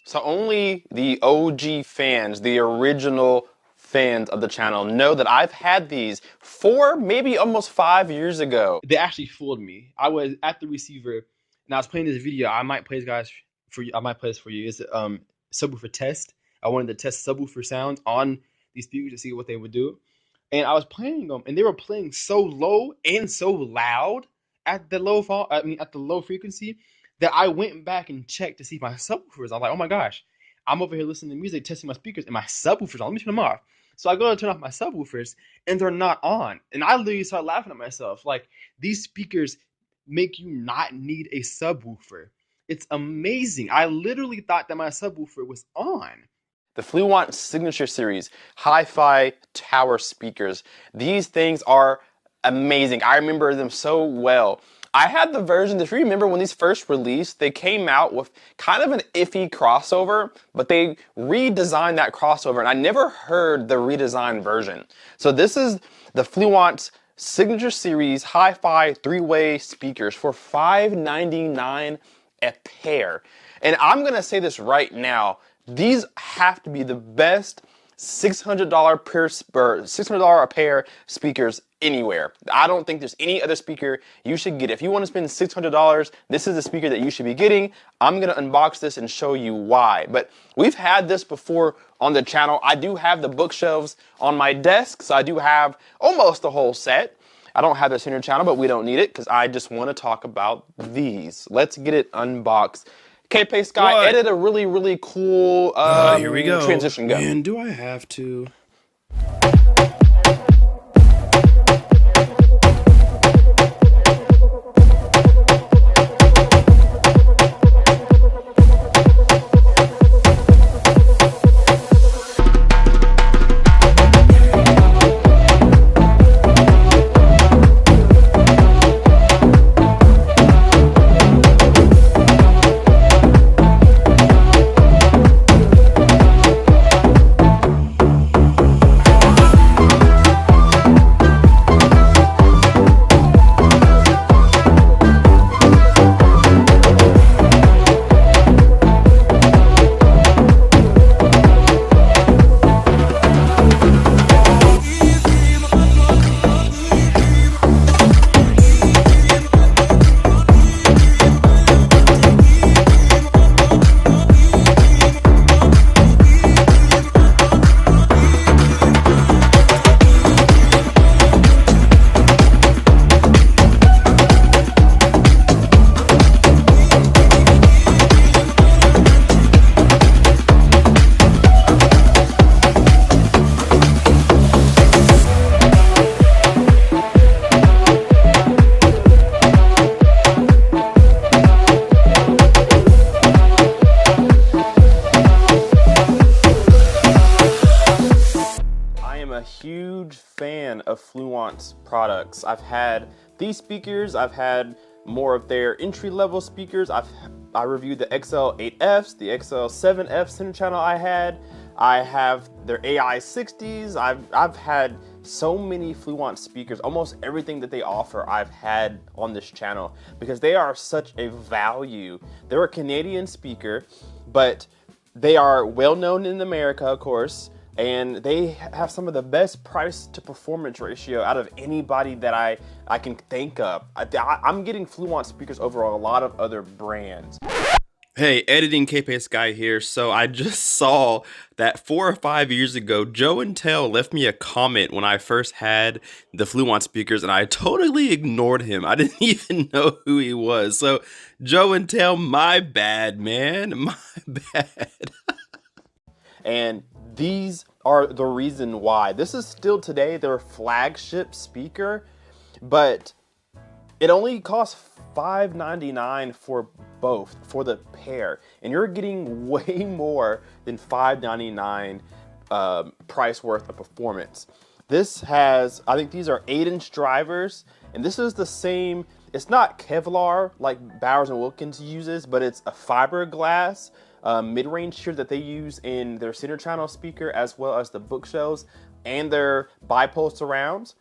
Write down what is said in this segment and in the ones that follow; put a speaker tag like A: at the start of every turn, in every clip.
A: So only the OG fans, the original fans of the channel know that I've had these 4, maybe almost 5 years ago.
B: They actually fooled me. I was at the receiver and I was playing this video. I might play this guys for you. I might play this for you. It's Subwoofer Test. I wanted to test subwoofer sounds on these speakers to see what they would do. And I was playing them, and they were playing so low and so loud at the at the low frequency that I went back and checked to see if my subwoofers. I was like, oh my gosh, I'm over here listening to music, testing my speakers, and my subwoofers on. Let me turn them off. So I go to turn off my subwoofers, and they're not on. And I literally started laughing at myself. Like, these speakers make you not need a subwoofer. It's amazing. I literally thought that my subwoofer was on.
A: The Fluance Signature Series Hi-Fi Tower speakers. These things are amazing. I remember them so well. I had the version, if you remember when these first released, they came out with kind of an iffy crossover, but they redesigned that crossover, and I never heard the redesigned version. So this is the Fluance Signature Series Hi-Fi 3-way speakers for $5.99 a pair. And I'm gonna say this right now, these have to be the best $600 a pair speakers anywhere. I don't think there's any other speaker you should get. If you want to spend $600, this is the speaker that you should be getting. I'm going to unbox this and show you why. But we've had this before on the channel. I do have the bookshelves on my desk, so I do have almost the whole set. I don't have this in your channel, but we don't need it because I just want to talk about these. Let's get it unboxed. Kpaceguy edit a really, really cool
C: here we go.
A: Transition go.
C: Man, do I have to?
A: Huge fan of Fluance products. I've had these speakers, I've had more of their entry-level speakers. I reviewed the XL8Fs, the XL7F center channel I have their AI60s. I've had so many Fluance speakers. Almost everything that they offer I've had on this channel because they are such a value. They're a Canadian speaker, but they are well known in America, of course. And they have some of the best price to performance ratio out of anybody that I can think of. I'm getting Fluance speakers over a lot of other brands.
C: Hey, editing Kpaceguy here. So I just saw that 4 or 5 years ago, Joe and Tell left me a comment when I first had the Fluance speakers, and I totally ignored him. I didn't even know who he was. So Joe and Tell, my bad, man, my bad.
A: And these are the reason why. This is still today their flagship speaker, but it only costs $5.99 for both, for the pair. And you're getting way more than $5.99 price worth of performance. This has, I think these are 8-inch drivers, and this is the same, it's not Kevlar like Bowers & Wilkins uses, but it's a fiberglass mid-range here that they use in their center channel speaker as well as the bookshelves and their bipole surrounds.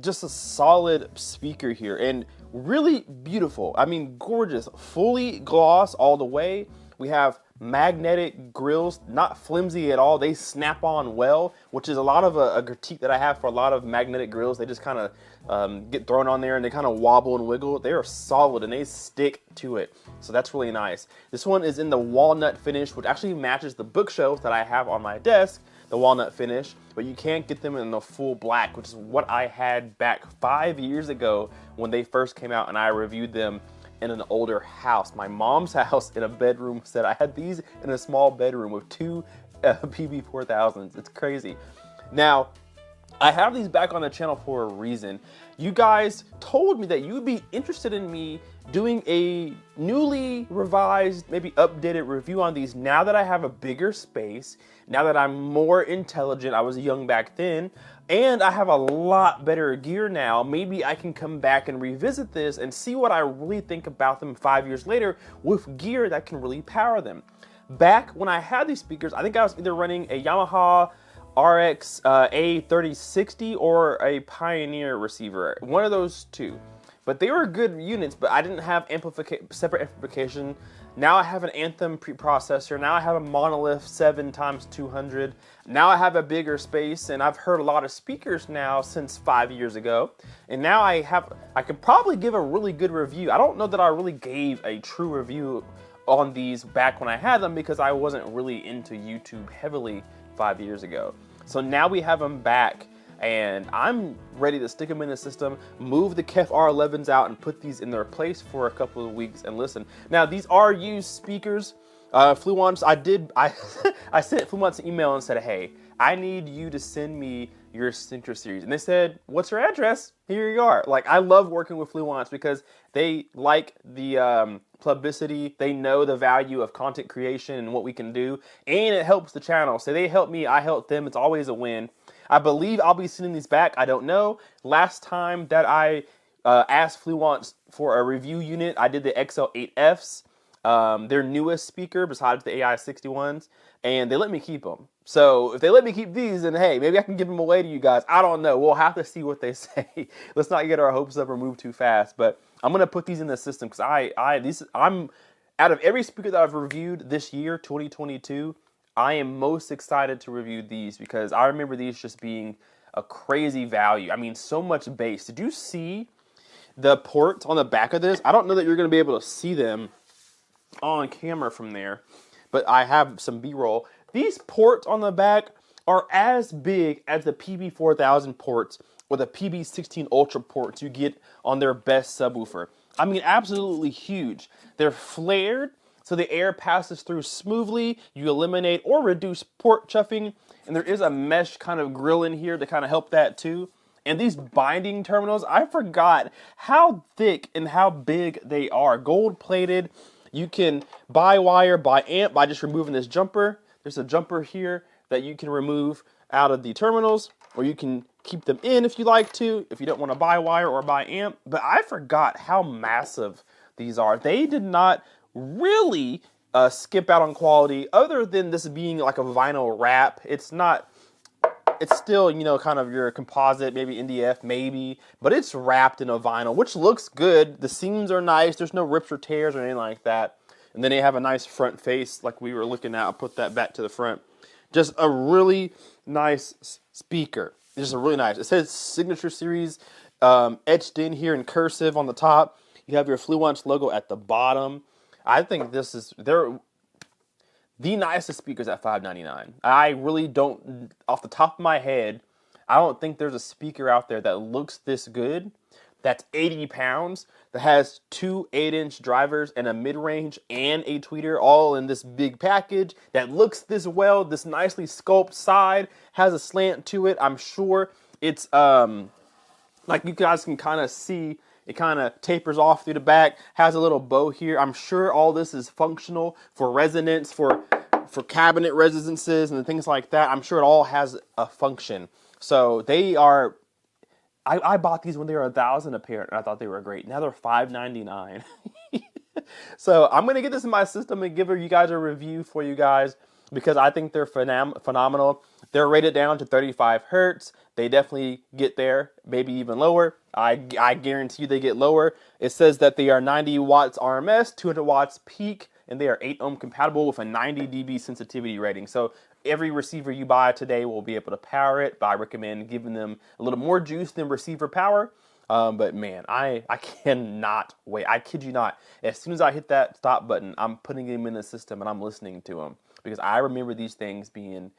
A: Just a solid speaker here and really beautiful. I mean, gorgeous, fully gloss all the way. We have magnetic grills, not flimsy at all. They snap on well, which is a lot of a critique that I have for a lot of magnetic grills. They just kind of get thrown on there and they kind of wobble and wiggle. They are solid and they stick to it. So that's really nice. This one is in the walnut finish, which actually matches the bookshelves that I have on my desk, the walnut finish, but you can't get them in the full black, which is what I had back 5 years ago when they first came out and I reviewed them in an older house, my mom's house, in a bedroom set. I had these in a small bedroom with two PB4000s. It's crazy. Now, I have these back on the channel for a reason. You guys told me that you would be interested in me doing a newly revised, maybe updated review on these now that I have a bigger space, now that I'm more intelligent. I was young back then, and I have a lot better gear now. Maybe I can come back and revisit this and see what I really think about them 5 years later with gear that can really power them. Back when I had these speakers, I think I was either running a Yamaha RX A3060 or a Pioneer receiver, one of those two. But they were good units, but I didn't have separate amplification. Now I have an Anthem preprocessor. Now I have a Monolith 7x200. Now I have a bigger space, and I've heard a lot of speakers now since 5 years ago. And now I could probably give a really good review. I don't know that I really gave a true review on these back when I had them because I wasn't really into YouTube heavily 5 years ago. So now we have them back, and I'm ready to stick them in the system, move the KEF R11s out, and put these in their place for a couple of weeks and listen. Now, these are used speakers. Fluance, I sent Fluance an email and said, hey, I need you to send me your Sintra series. And they said, what's your address? Here you are. Like, I love working with Fluance because they like the publicity. They know the value of content creation and what we can do, and it helps the channel. So they help me, I help them. It's always a win. I believe I'll be sending these back. I don't know. Last time that I asked Fluance for a review unit, I did the XL8Fs, their newest speaker besides the AI61s, and they let me keep them. So if they let me keep these, then hey, maybe I can give them away to you guys. I don't know. We'll have to see what they say. Let's not get our hopes up or move too fast. But I'm gonna put these in the system because I'm out of every speaker that I've reviewed this year, 2022. I am most excited to review these because I remember these just being a crazy value. I mean, so much bass. Did you see the ports on the back of this? I don't know that you're gonna be able to see them on camera from there, but I have some B-roll. These ports on the back are as big as the PB4000 ports or the PB16 Ultra ports you get on their best subwoofer. I mean, absolutely huge. They're flared, so the air passes through smoothly. You eliminate or reduce port chuffing, and there is a mesh kind of grill in here to kind of help that too. And these binding terminals, I forgot how thick and how big they are. Gold plated. You can buy wire, buy amp by just removing this jumper. There's a jumper here that you can remove out of the terminals, or you can keep them in if you like to, if you don't want to buy wire or buy amp. But I forgot how massive these are. They did not really skip out on quality other than this being like a vinyl wrap. It's not, it's still, you know, kind of your composite, maybe NDF, maybe, but it's wrapped in a vinyl, which looks good. The seams are nice. There's no rips or tears or anything like that. And then they have a nice front face like we were looking at. I'll put that back to the front. Just a really nice speaker. Just a really nice. It says Signature Series etched in here in cursive on the top. You have your Fluance logo at the bottom. I think they're the nicest speakers at $599. I really don't, off the top of my head, I don't think there's a speaker out there that looks this good, that's 80 pounds, that has two 8-inch drivers and a mid-range and a tweeter all in this big package, that looks this well, this nicely sculpted side, has a slant to it. I'm sure it's, like you guys can kind of see, it kind of tapers off through the back, has a little bow here. I'm sure all this is functional for resonance, for cabinet resonances and things like that. I'm sure it all has a function. So they are, I bought these when they were $1,000 a pair, and I thought they were great. Now they're $599. So I'm going to get this in my system and give you guys a review for you guys. because I think they're phenomenal. They're rated down to 35 hertz. They definitely get there, maybe even lower. I guarantee you they get lower. It says that they are 90 watts RMS, 200 watts peak, and they are 8 ohm compatible with a 90 dB sensitivity rating. So every receiver you buy today will be able to power it, but I recommend giving them a little more juice than receiver power. But man, I cannot wait. I kid you not. As soon as I hit that stop button, I'm putting them in the system and I'm listening to them, because I remember these things being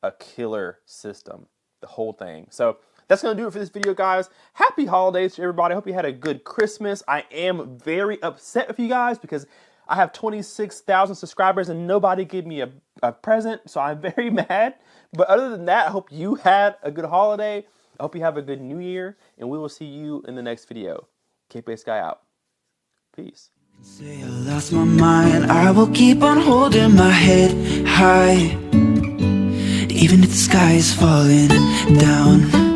A: a killer system, the whole thing. So that's going to do it for this video, guys. Happy holidays to everybody. I hope you had a good Christmas. I am very upset with you guys because I have 26,000 subscribers and nobody gave me a present, so I'm very mad. But other than that, I hope you had a good holiday. I hope you have a good new year, and we will see you in the next video. Kpaceguy out. Peace.
D: Say I lost my mind, I will keep on holding my head high, even if the sky is falling down.